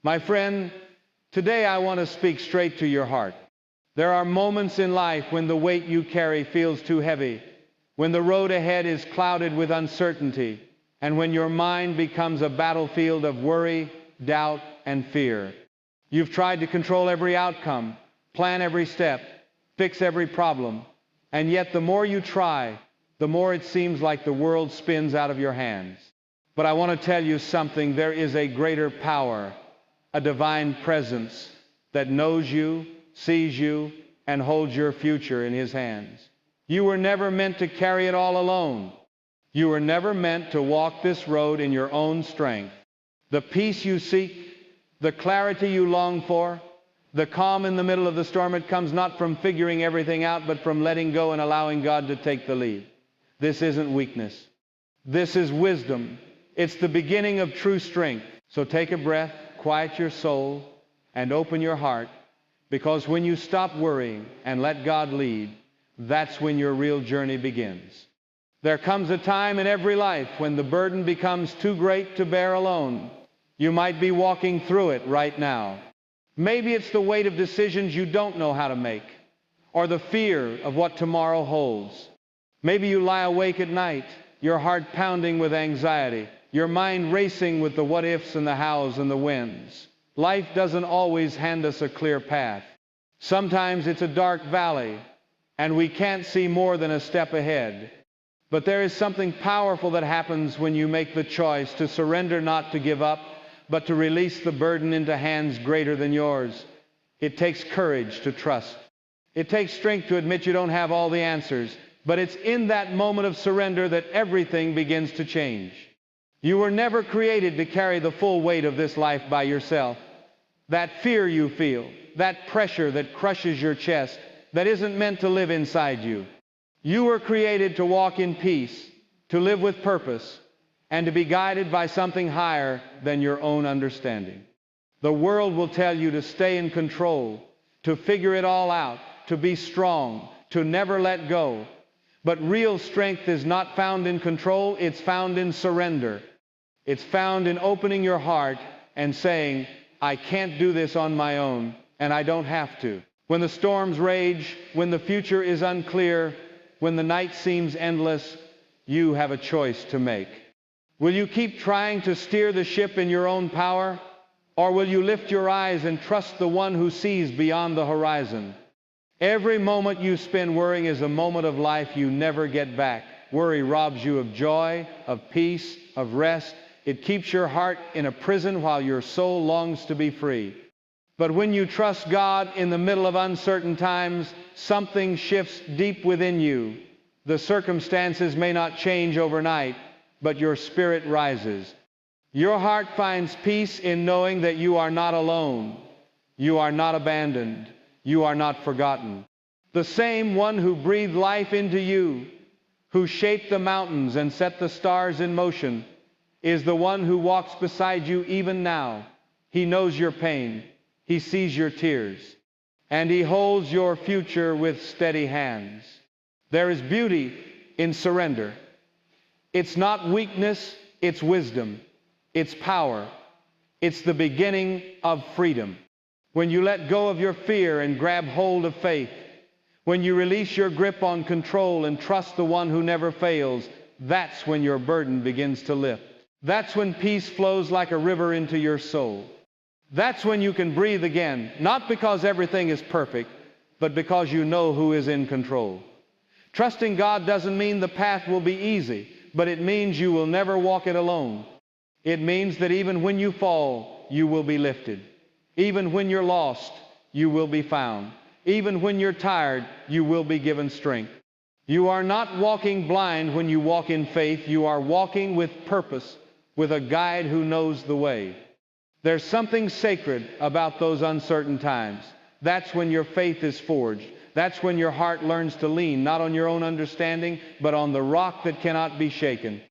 My friend, today I want to speak straight to your heart. There are moments in life when the weight you carry feels too heavy, when the road ahead is clouded with uncertainty, and when your mind becomes a battlefield of worry, doubt, and fear. You've tried to control every outcome, plan every step, fix every problem, and yet the more you try, the more it seems like the world spins out of your hands. But I want to tell you something. There is a greater power, a divine presence that knows you, sees you, and holds your future in His hands. You were never meant to carry it all alone. You were never meant to walk this road in your own strength. The peace you seek, the clarity you long for, the calm in the middle of the storm, it comes not from figuring everything out, but from letting go and allowing God to take the lead. This isn't weakness. This is wisdom. It's the beginning of true strength. So take a breath, quiet your soul, and open your heart, because when you stop worrying and let God lead, that's when your real journey begins. There comes a time in every life when the burden becomes too great to bear alone. You might be walking through it right now. Maybe it's the weight of decisions you don't know how to make, or the fear of what tomorrow holds. Maybe you lie awake at night, your heart pounding with anxiety, your mind racing with the what-ifs and the hows and the whens. Life doesn't always hand us a clear path. Sometimes it's a dark valley, and we can't see more than a step ahead. But there is something powerful that happens when you make the choice to surrender, not to give up, but to release the burden into hands greater than yours. It takes courage to trust. It takes strength to admit you don't have all the answers, but it's in that moment of surrender that everything begins to change. You were never created to carry the full weight of this life by yourself. That fear you feel, that pressure that crushes your chest, that isn't meant to live inside you. You were created to walk in peace, to live with purpose, and to be guided by something higher than your own understanding. The world will tell you to stay in control, to figure it all out, to be strong, to never let go. But real strength is not found in control, it's found in surrender. It's found in opening your heart and saying, I can't do this on my own, and I don't have to. When the storms rage, when the future is unclear, when the night seems endless, you have a choice to make. Will you keep trying to steer the ship in your own power, or will you lift your eyes and trust the one who sees beyond the horizon? Every moment you spend worrying is a moment of life you never get back. Worry robs you of joy, of peace, of rest. It keeps your heart in a prison while your soul longs to be free. But when you trust God in the middle of uncertain times, something shifts deep within you. The circumstances may not change overnight, but your spirit rises. Your heart finds peace in knowing that you are not alone. You are not abandoned. You are not forgotten. The same one who breathed life into you, who shaped the mountains and set the stars in motion, is the one who walks beside you even now. He knows your pain. He sees your tears. And He holds your future with steady hands. There is beauty in surrender. It's not weakness, it's wisdom. It's power. It's the beginning of freedom. When you let go of your fear and grab hold of faith, when you release your grip on control and trust the one who never fails, that's when your burden begins to lift. That's when peace flows like a river into your soul. That's when you can breathe again, not because everything is perfect, but because you know who is in control. Trusting God doesn't mean the path will be easy, but it means you will never walk it alone. It means that even when you fall, you will be lifted. Even when you're lost, you will be found. Even when you're tired, you will be given strength. You are not walking blind when you walk in faith. You are walking with purpose, with a guide who knows the way. There's something sacred about those uncertain times. That's when your faith is forged. That's when your heart learns to lean, not on your own understanding, but on the rock that cannot be shaken.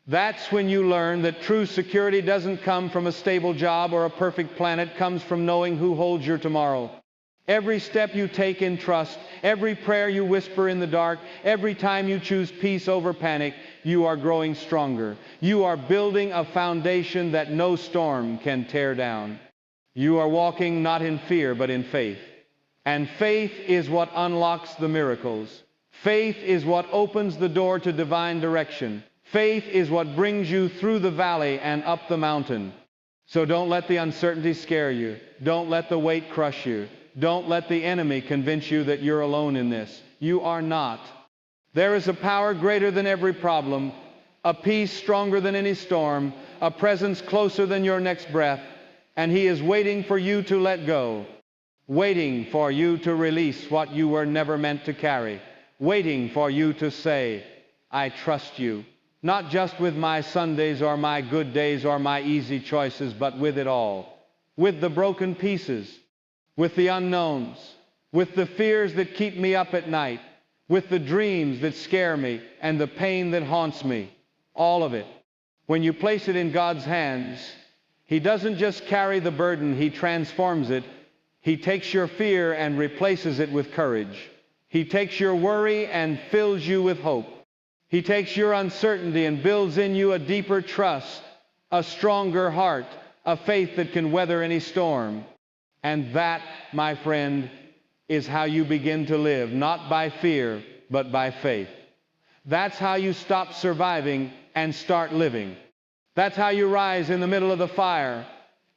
That's when you learn that true security doesn't come from a stable job or a perfect plan. It comes from knowing who holds your tomorrow. Every step you take in trust, every prayer you whisper in the dark, every time you choose peace over panic, you are growing stronger. You are building a foundation that no storm can tear down. You are walking not in fear, but in faith. And faith is what unlocks the miracles. Faith is what opens the door to divine direction. Faith is what brings you through the valley and up the mountain. So don't let the uncertainty scare you. Don't let the weight crush you. Don't let the enemy convince you that you're alone in this. You are not. There is a power greater than every problem, a peace stronger than any storm, a presence closer than your next breath, and He is waiting for you to let go, waiting for you to release what you were never meant to carry, waiting for you to say, I trust you. Not just with my Sundays or my good days or my easy choices, but with it all. With the broken pieces, with the unknowns, with the fears that keep me up at night, with the dreams that scare me and the pain that haunts me. All of it. When you place it in God's hands, He doesn't just carry the burden, He transforms it. He takes your fear and replaces it with courage. He takes your worry and fills you with hope. He takes your uncertainty and builds in you a deeper trust, a stronger heart, a faith that can weather any storm. And that, my friend, is how you begin to live, not by fear, but by faith. That's how you stop surviving and start living. That's how you rise in the middle of the fire,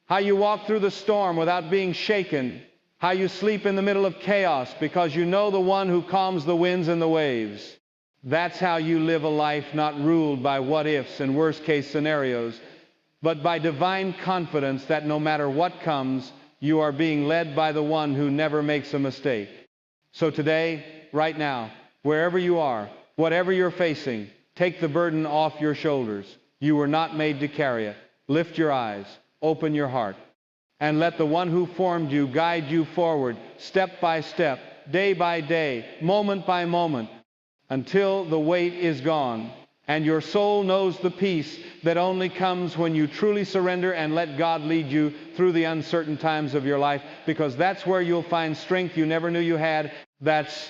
how you walk through the storm without being shaken, how you sleep in the middle of chaos because you know the one who calms the winds and the waves. That's how you live a life not ruled by what-ifs and worst-case scenarios, but by divine confidence that no matter what comes, you are being led by the one who never makes a mistake. So today, right now, wherever you are, whatever you're facing, take the burden off your shoulders. You were not made to carry it. Lift your eyes, open your heart, and let the one who formed you guide you forward, step by step, day by day, moment by moment, until the weight is gone, and your soul knows the peace that only comes when you truly surrender and let God lead you through the uncertain times of your life, because that's where you'll find strength you never knew you had. That's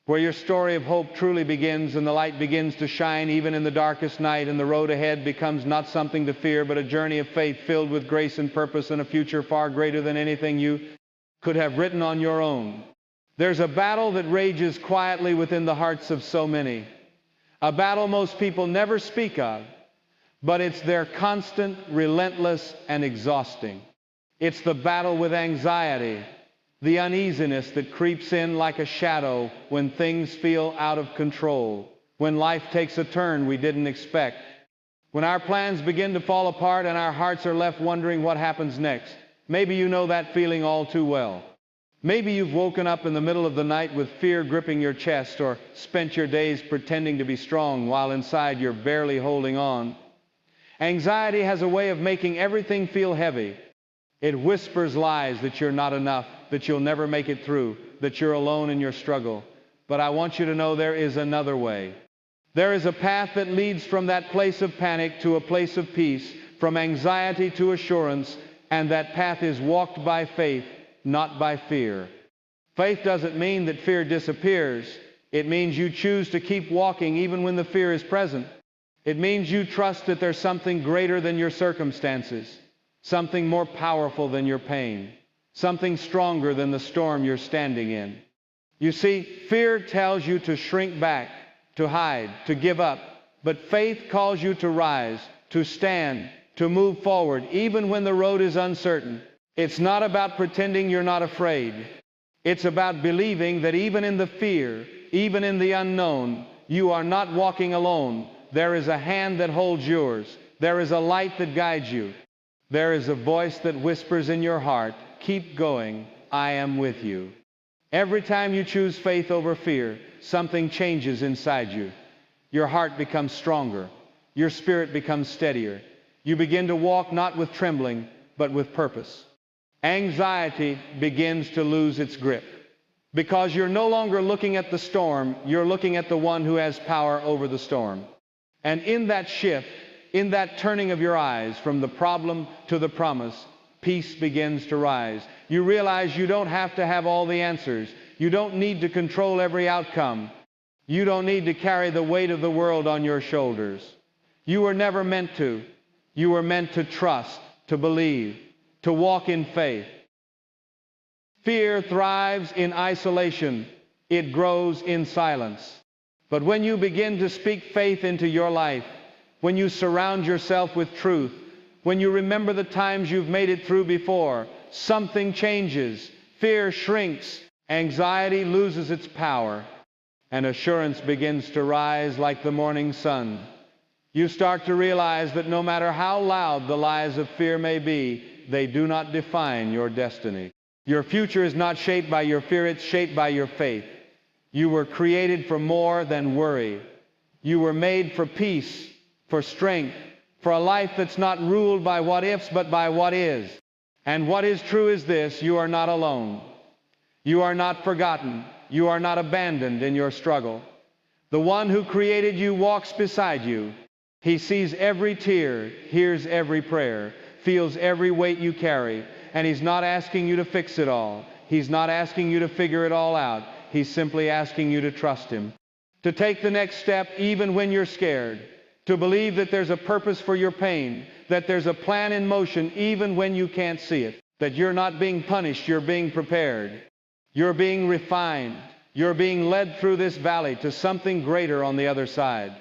where your story of hope truly begins, and the light begins to shine even in the darkest night, and the road ahead becomes not something to fear, but a journey of faith filled with grace and purpose and a future far greater than anything you could have written on your own. There's a battle that rages quietly within the hearts of so many, a battle most people never speak of, but it's their constant, relentless, and exhausting. It's the battle with anxiety, the uneasiness that creeps in like a shadow when things feel out of control, when life takes a turn we didn't expect, when our plans begin to fall apart and our hearts are left wondering what happens next. Maybe you know that feeling all too well. Maybe you've woken up in the middle of the night with fear gripping your chest, or spent your days pretending to be strong while inside you're barely holding on. Anxiety has a way of making everything feel heavy. It whispers lies that you're not enough, that you'll never make it through, that you're alone in your struggle. But I want you to know there is another way. There is a path that leads from that place of panic to a place of peace, from anxiety to assurance, and that path is walked by faith, not by fear. Faith doesn't mean that fear disappears. It means you choose to keep walking even when the fear is present. It means you trust that there's something greater than your circumstances, something more powerful than your pain, something stronger than the storm you're standing in. You see, fear tells you to shrink back, to hide, to give up, but faith calls you to rise, to stand, to move forward, even when the road is uncertain. It's not about pretending you're not afraid. It's about believing that even in the fear, even in the unknown, you are not walking alone. There is a hand that holds yours. There is a light that guides you. There is a voice that whispers in your heart, keep going, I am with you. Every time you choose faith over fear, something changes inside you. Your heart becomes stronger. Your spirit becomes steadier. You begin to walk not with trembling, but with purpose. Anxiety begins to lose its grip, because you're no longer looking at the storm, you're looking at the one who has power over the storm. And in that shift, in that turning of your eyes from the problem to the promise, peace begins to rise. You realize you don't have to have all the answers. You don't need to control every outcome. You don't need to carry the weight of the world on your shoulders. You were never meant to. You were meant to trust, to believe, to walk in faith. Fear thrives in isolation. It grows in silence. But when you begin to speak faith into your life, when you surround yourself with truth, when you remember the times you've made it through before, something changes. Fear shrinks. Anxiety loses its power. And assurance begins to rise like the morning sun. You start to realize that no matter how loud the lies of fear may be, they do not define your destiny. Your future is not shaped by your fear, it's shaped by your faith. You were created for more than worry. You were made for peace, for strength, for a life that's not ruled by what ifs, but by what is. And what is true is this: you are not alone. You are not forgotten. You are not abandoned in your struggle. The one who created you walks beside you. He sees every tear, hears every prayer, feels every weight you carry, and He's not asking you to fix it all. He's not asking you to figure it all out. He's simply asking you to trust Him, to take the next step even when you're scared, to believe that there's a purpose for your pain, that there's a plan in motion even when you can't see it, that you're not being punished, you're being prepared. You're being refined. You're being led through this valley to something greater on the other side.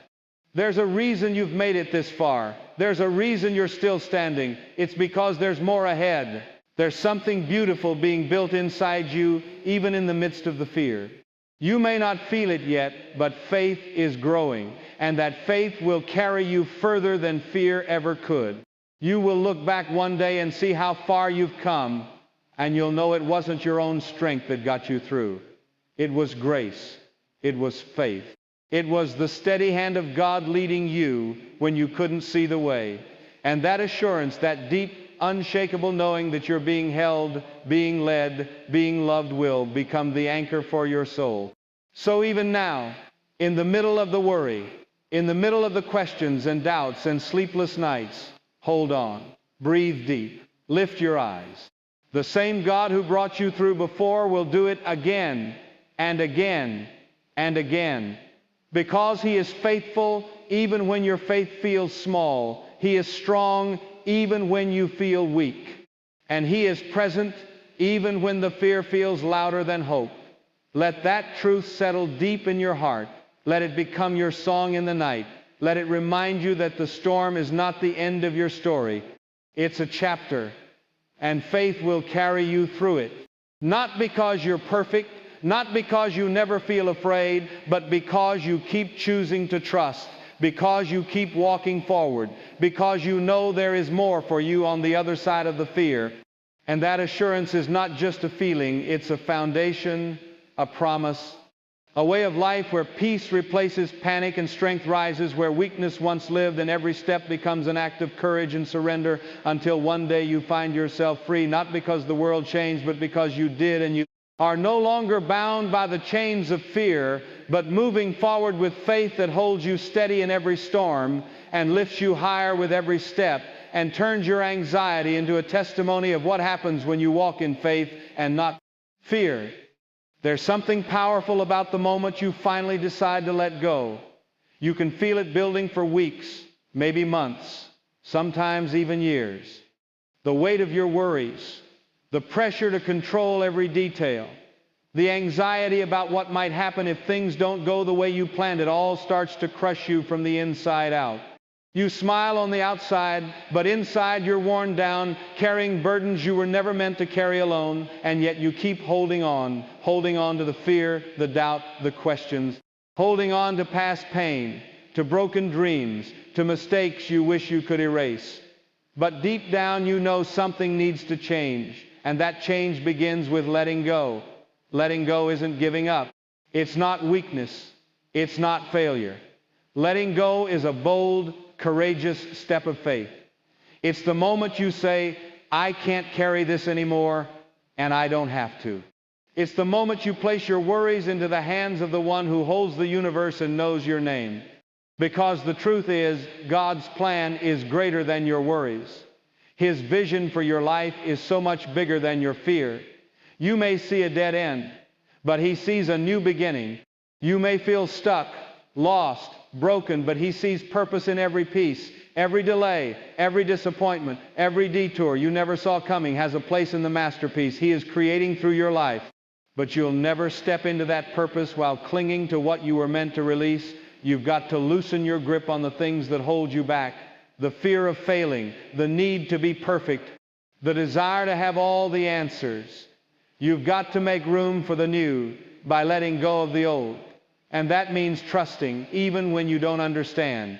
There's a reason you've made it this far. There's a reason you're still standing. It's because there's more ahead. There's something beautiful being built inside you, even in the midst of the fear. You may not feel it yet, but faith is growing, and that faith will carry you further than fear ever could. You will look back one day and see how far you've come, and you'll know it wasn't your own strength that got you through. It was grace. It was faith. It was the steady hand of God leading you when you couldn't see the way. And that assurance, that deep, unshakable knowing that you're being held, being led, being loved will become the anchor for your soul. So even now, in the middle of the worry, in the middle of the questions and doubts and sleepless nights, hold on, breathe deep, lift your eyes. The same God who brought you through before will do it again and again and again. Because He is faithful even when your faith feels small. He is strong even when you feel weak. And He is present even when the fear feels louder than hope. Let that truth settle deep in your heart. Let it become your song in the night. Let it remind you that the storm is not the end of your story. It's a chapter. And faith will carry you through it. Not because you're perfect, not because you never feel afraid, but because you keep choosing to trust, because you keep walking forward, because you know there is more for you on the other side of the fear. And that assurance is not just a feeling, it's a foundation, a promise, a way of life where peace replaces panic and strength rises where weakness once lived, and every step becomes an act of courage and surrender until one day you find yourself free, not because the world changed, but because you did, and you are no longer bound by the chains of fear, but moving forward with faith that holds you steady in every storm and lifts you higher with every step and turns your anxiety into a testimony of what happens when you walk in faith and not fear. There's something powerful about the moment you finally decide to let go. You can feel it building for weeks, maybe months, sometimes even years. The weight of your worries, the pressure to control every detail, the anxiety about what might happen if things don't go the way you planned, it all starts to crush you from the inside out. You smile on the outside, but inside you're worn down, carrying burdens you were never meant to carry alone, and yet you keep holding on to the fear, the doubt, the questions, holding on to past pain, to broken dreams, to mistakes you wish you could erase. But deep down you know something needs to change, and that change begins with letting go. Letting go isn't giving up. It's not weakness. It's not failure. Letting go is a bold, courageous step of faith. It's the moment you say, I can't carry this anymore, and I don't have to. It's the moment you place your worries into the hands of the one who holds the universe and knows your name. Because the truth is, God's plan is greater than your worries. His vision for your life is so much bigger than your fear. You may see a dead end, but He sees a new beginning. You may feel stuck, lost, broken, but He sees purpose in every piece. Every delay, every disappointment, every detour you never saw coming has a place in the masterpiece He is creating through your life. But you'll never step into that purpose while clinging to what you were meant to release. You've got to loosen your grip on the things that hold you back. The fear of failing, the need to be perfect, the desire to have all the answers. You've got to make room for the new by letting go of the old. And that means trusting even when you don't understand.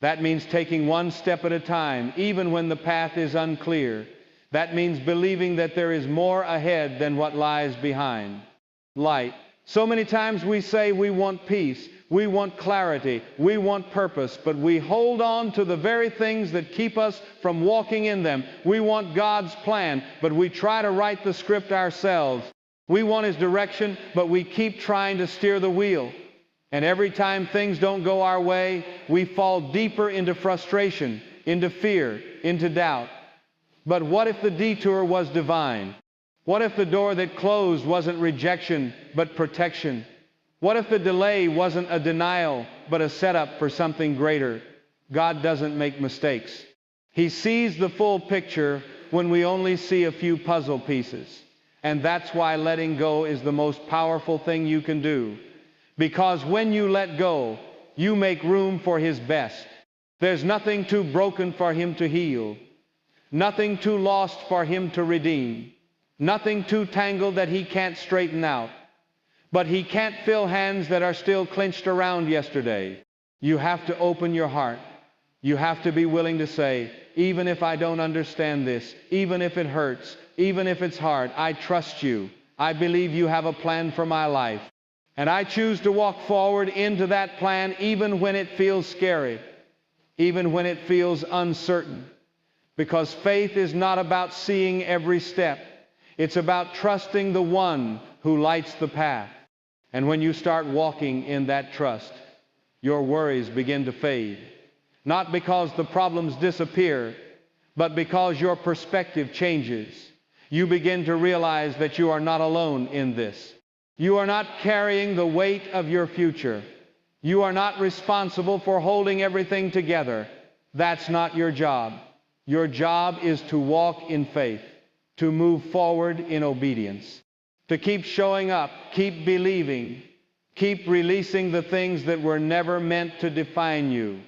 That means taking one step at a time, even when the path is unclear. That means believing that there is more ahead than what lies behind. Light. So many times we say we want peace, we want clarity, we want purpose, but we hold on to the very things that keep us from walking in them. We want God's plan, but we try to write the script ourselves. We want His direction, but we keep trying to steer the wheel. And every time things don't go our way, we fall deeper into frustration, into fear, into doubt. But what if the detour was divine? What if the door that closed wasn't rejection, but protection? What if the delay wasn't a denial, but a setup for something greater? God doesn't make mistakes. He sees the full picture when we only see a few puzzle pieces. And that's why letting go is the most powerful thing you can do. Because when you let go, you make room for His best. There's nothing too broken for Him to heal. Nothing too lost for Him to redeem. Nothing too tangled that He can't straighten out. But He can't fill hands that are still clenched around yesterday. You have to open your heart. You have to be willing to say, even if I don't understand this, even if it hurts, even if it's hard, I trust You. I believe You have a plan for my life. And I choose to walk forward into that plan even when it feels scary, even when it feels uncertain. Because faith is not about seeing every step. It's about trusting the One who lights the path. And when you start walking in that trust, your worries begin to fade. Not because the problems disappear, but because your perspective changes. You begin to realize that you are not alone in this. You are not carrying the weight of your future. You are not responsible for holding everything together. That's not your job. Your job is to walk in faith, to move forward in obedience, to keep showing up, keep believing, keep releasing the things that were never meant to define you.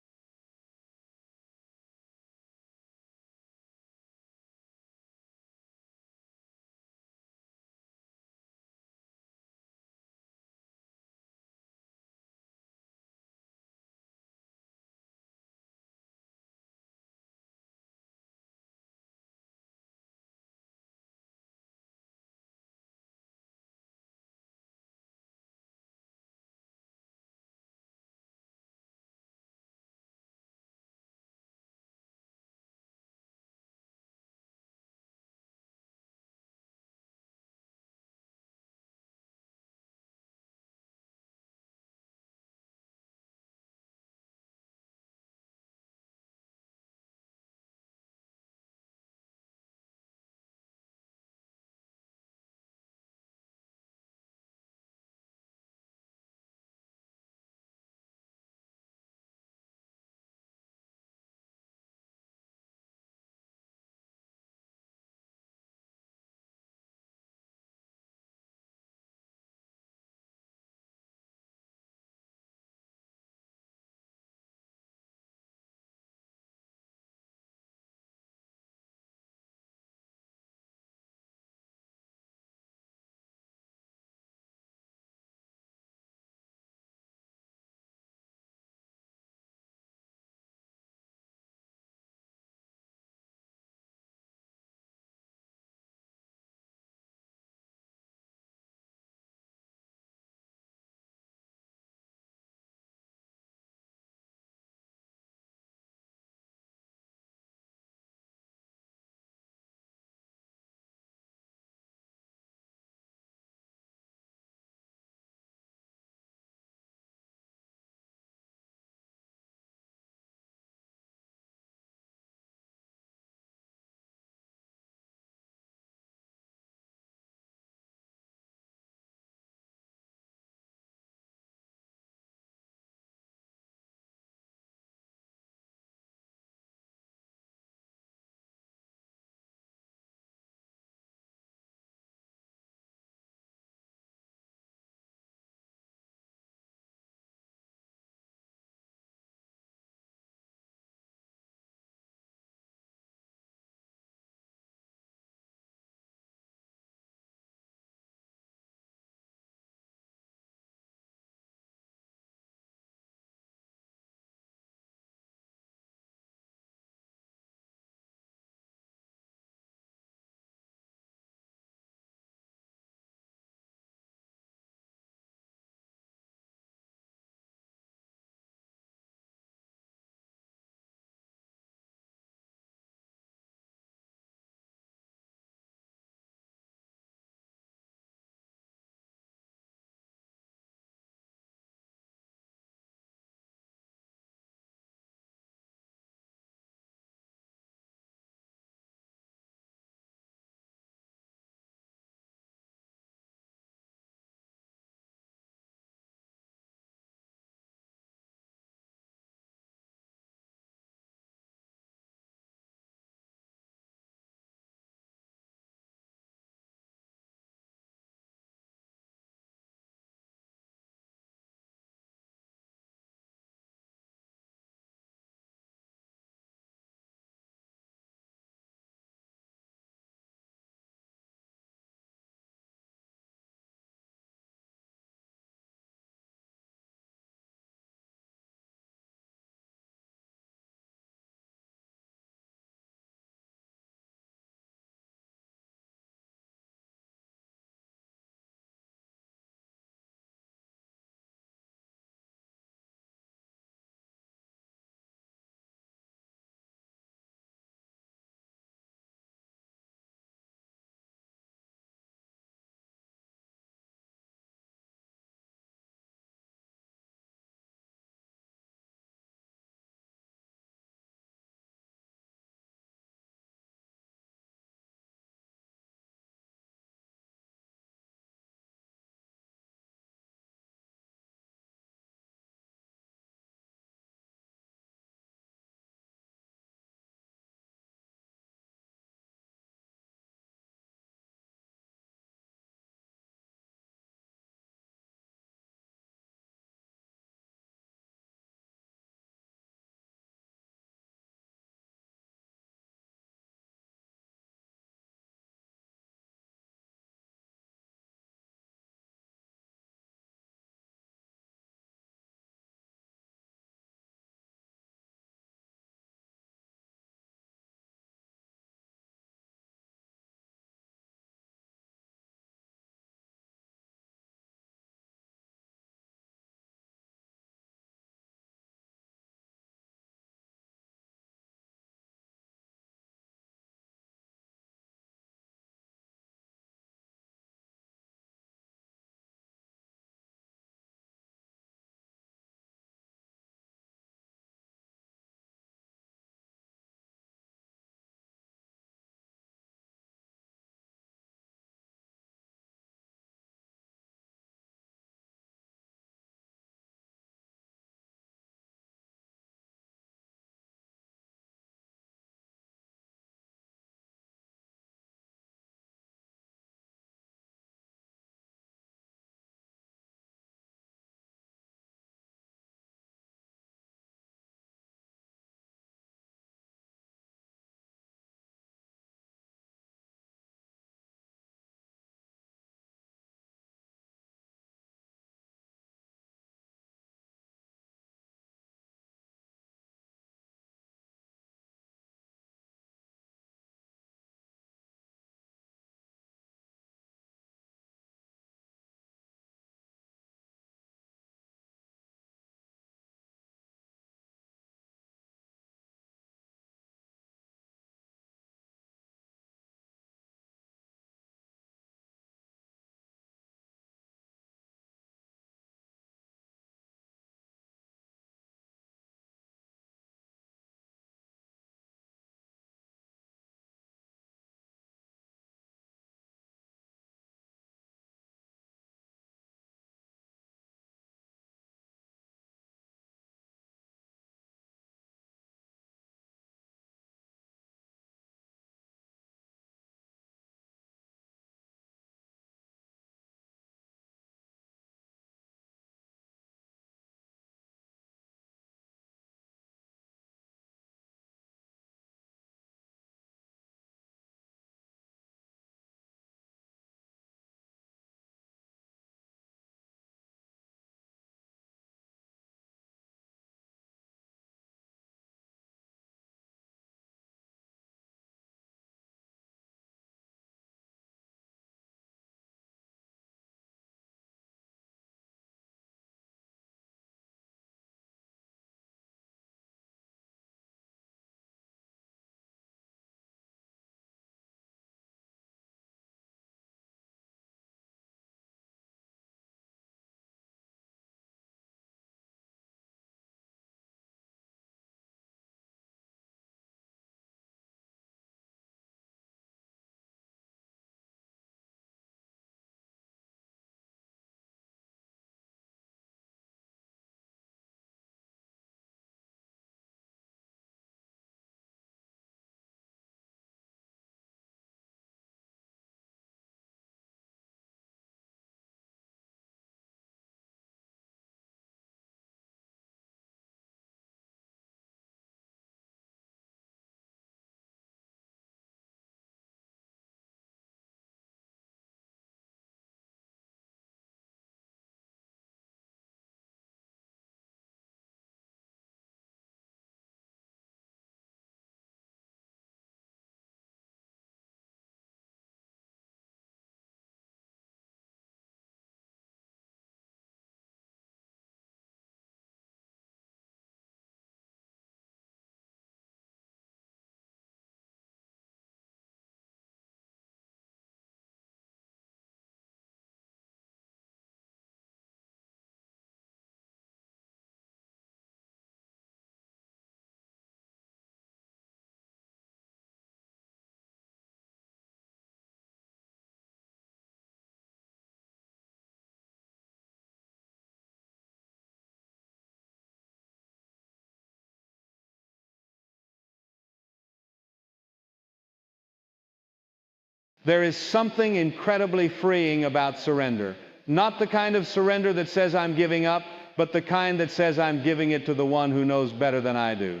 There is something incredibly freeing about surrender. Not the kind of surrender that says I'm giving up, but the kind that says I'm giving it to the one who knows better than I do.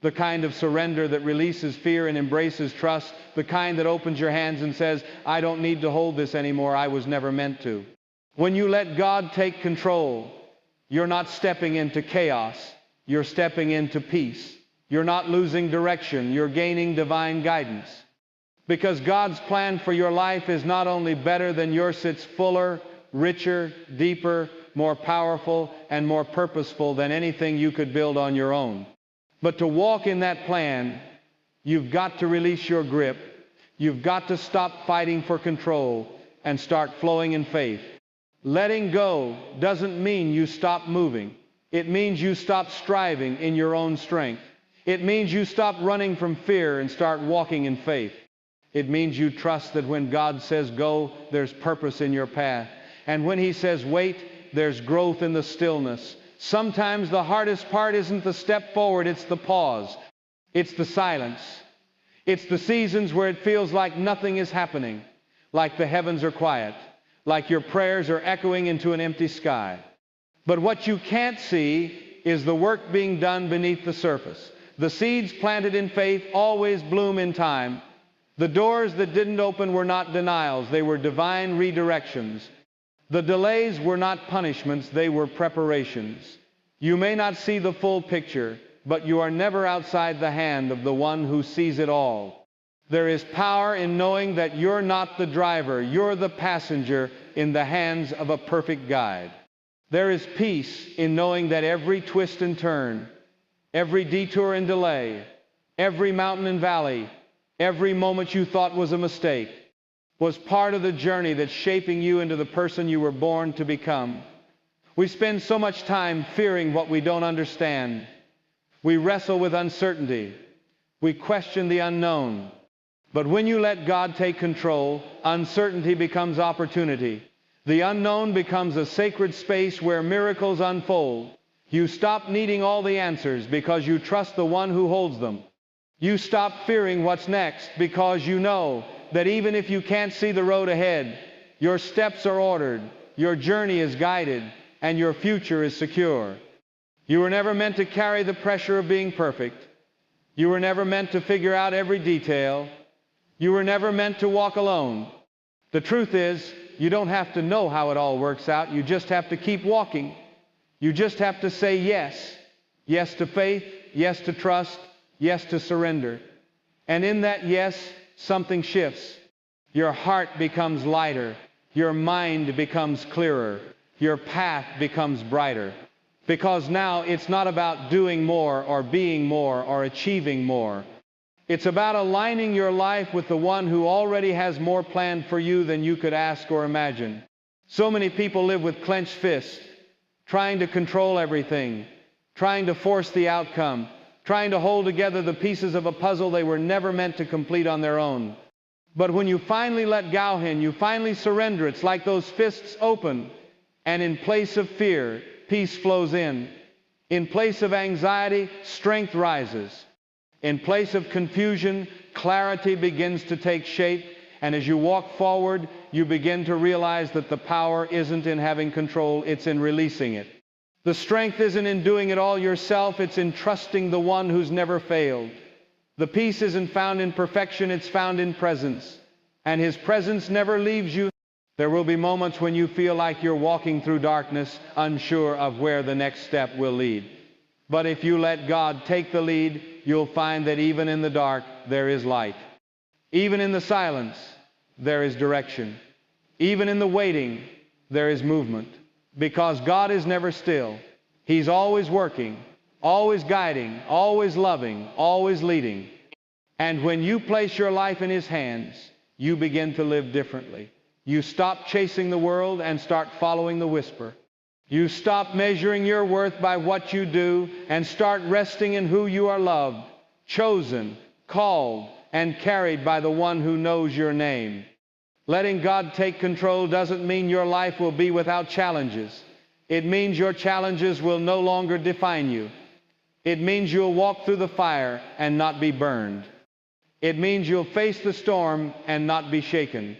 The kind of surrender that releases fear and embraces trust. The kind that opens your hands and says, I don't need to hold this anymore. I was never meant to. When you let God take control, you're not stepping into chaos. You're stepping into peace. You're not losing direction. You're gaining divine guidance. Because God's plan for your life is not only better than yours, it's fuller, richer, deeper, more powerful, and more purposeful than anything you could build on your own. But to walk in that plan, you've got to release your grip. You've got to stop fighting for control and start flowing in faith. Letting go doesn't mean you stop moving. It means you stop striving in your own strength. It means you stop running from fear and start walking in faith. It means you trust that when God says go, there's purpose in your path. And when He says wait, there's growth in the stillness. Sometimes the hardest part isn't the step forward, it's the pause. It's the silence. It's the seasons where it feels like nothing is happening, like the heavens are quiet, like your prayers are echoing into an empty sky. But what you can't see is the work being done beneath the surface. The seeds planted in faith always bloom in time. The doors that didn't open were not denials, they were divine redirections. The delays were not punishments, they were preparations. You may not see the full picture, but you are never outside the hand of the one who sees it all. There is power in knowing that you're not the driver, you're the passenger in the hands of a perfect guide. There is peace in knowing that every twist and turn, every detour and delay, every mountain and valley, every moment you thought was a mistake, was part of the journey that's shaping you into the person you were born to become. We spend so much time fearing what we don't understand. We wrestle with uncertainty. We question the unknown. But when you let God take control, uncertainty becomes opportunity. The unknown becomes a sacred space where miracles unfold. You stop needing all the answers because you trust the one who holds them. You stop fearing what's next because you know that even if you can't see the road ahead, your steps are ordered, your journey is guided, and your future is secure. You were never meant to carry the pressure of being perfect. You were never meant to figure out every detail. You were never meant to walk alone. The truth is, you don't have to know how it all works out. You just have to keep walking. You just have to say yes. Yes to faith, yes to trust, yes to surrender. And in that yes, something shifts. Your heart becomes lighter. Your mind becomes clearer. Your path becomes brighter. Because now it's not about doing more or being more or achieving more. It's about aligning your life with the one who already has more planned for you than you could ask or imagine. So many people live with clenched fists, trying to control everything, trying to force the outcome, trying to hold together the pieces of a puzzle they were never meant to complete on their own. But when you finally let go in, you finally surrender, it's like those fists open, and in place of fear, peace flows in. In place of anxiety, strength rises. In place of confusion, clarity begins to take shape, and as you walk forward, you begin to realize that the power isn't in having control, it's in releasing it. The strength isn't in doing it all yourself, it's in trusting the one who's never failed. The peace isn't found in perfection, it's found in presence. And His presence never leaves you. There will be moments when you feel like you're walking through darkness, unsure of where the next step will lead. But if you let God take the lead, you'll find that even in the dark, there is light. Even in the silence, there is direction. Even in the waiting, there is movement. Because God is never still. He's always working, always guiding, always loving, always leading. And when you place your life in His hands, you begin to live differently. You stop chasing the world and start following the whisper. You stop measuring your worth by what you do and start resting in who you are loved, chosen, called, and carried by the one who knows your name. Letting God take control doesn't mean your life will be without challenges. It means your challenges will no longer define you. It means you'll walk through the fire and not be burned. It means you'll face the storm and not be shaken.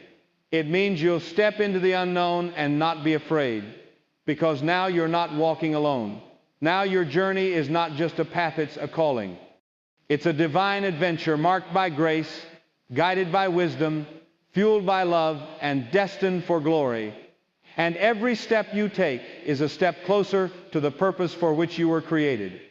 It means you'll step into the unknown and not be afraid, because now you're not walking alone. Now your journey is not just a path, it's a calling. It's a divine adventure marked by grace, guided by wisdom, fueled by love, and destined for glory. And every step you take is a step closer to the purpose for which you were created.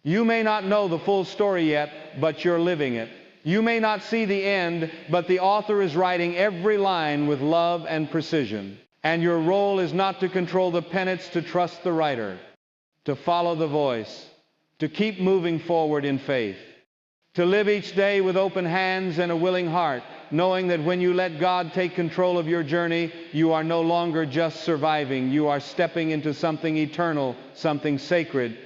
You may not know the full story yet, but you're living it. You may not see the end, but the author is writing every line with love and precision. And your role is not to control the pen, it's to trust the writer, to follow the voice, to keep moving forward in faith, to live each day with open hands and a willing heart, knowing that when you let God take control of your journey, you are no longer just surviving. You are stepping into something eternal, something sacred,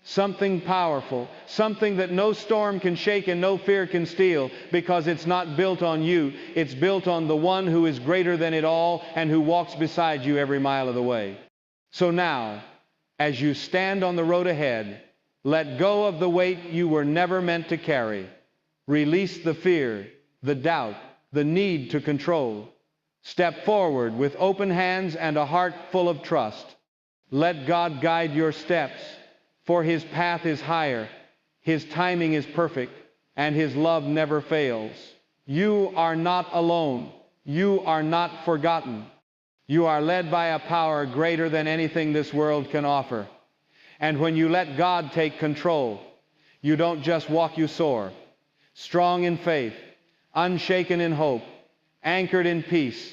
something powerful, something that no storm can shake and no fear can steal, because it's not built on you. It's built on the one who is greater than it all and who walks beside you every mile of the way. So now, as you stand on the road ahead, let go of the weight you were never meant to carry. Release the fear, the doubt, the need to control. Step forward with open hands and a heart full of trust. Let God guide your steps, for His path is higher, His timing is perfect, and His love never fails. You are not alone. You are not forgotten. You are led by a power greater than anything this world can offer. And when you let God take control, you don't just walk, you soar. Strong in faith, unshaken in hope, anchored in peace,